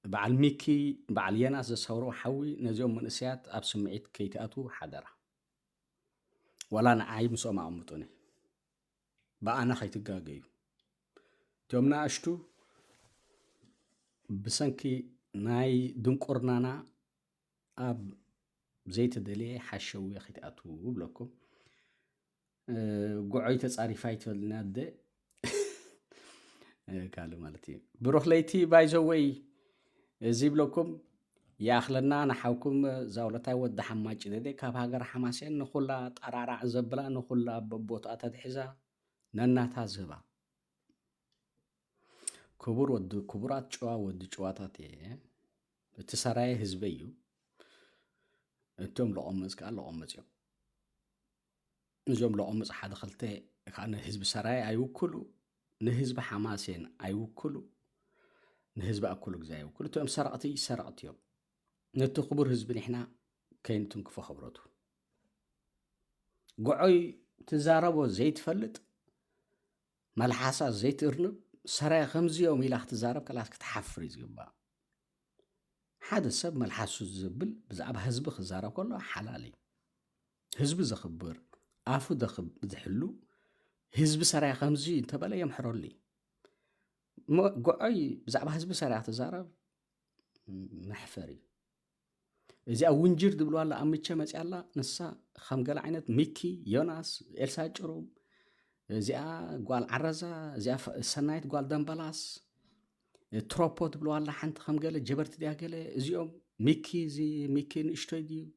بعل ميكي بعل يناس الصور حوي نزيوم من أسيات أبسمعيت كيتاتو حدرة ولا أنا عايب مسوما عمتوني بقى أنا خيت الجاجيو يومنا أشتو بسنكي ناي دنقرنانا أب زيت دلي حشوي خيتاتو بلوكو قعيت تصاري فايت ولنا ده قالوا مالتي بروح ليتي بايزوي زي بلوكم يا أخلنا نحوكم زاولتاي ود حماج ده كاب هاجر حماسين نخلا طرارع زبلا نخلا ببوطا تدحزا ننا تازبا كبر ود كبرات جوا ود جواتاتي التسراي هزبيو انتم لقمص كان لقمص يوم نجوم لقمص حدا خلته كان هزب سراي أيوكلو نهزب حماسين أيوكلو نهزب أكلو زي وكل توم سرقتي يوم نتو خبر هزب نحنا كاين تنكفو خبرته قعي تزاربو زيت فلت ملحاسة زيت ارنب سراي 5 يوم إلى تزارب كلاس كتحفري زيبا حدا سب ملحاسو زبل بزعب هزب خزارب كله حلالي هزب زخبر عفو دخب زحلو هزب سراي 5 انت بلا يمحرو لي قعي بزعب هزب سراي تزارب محفري إذا أونجر دبلو الله أمتش مسألة نسا خمجل عينت ميكي يوناس إلسا جروم إذا قال عرزة إذا سنايت قال دمبلاس تروبوت دبلو الله حنت خمجل جبرت دي أجله إذا ميكي زي ميكي نشتديو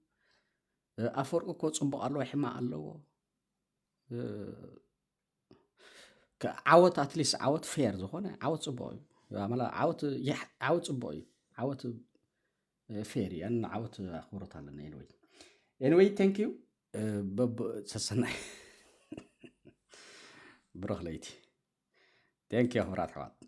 أفرق كوت صنبق الله حما الله كعوت أتليس عوت فير زخونة عوت صباي عملا عوت صباي عوت فيري أنا عاوت أخبرتها لنا anyway thank you بب سسنا بروح ليتي thank you أخبرات حوات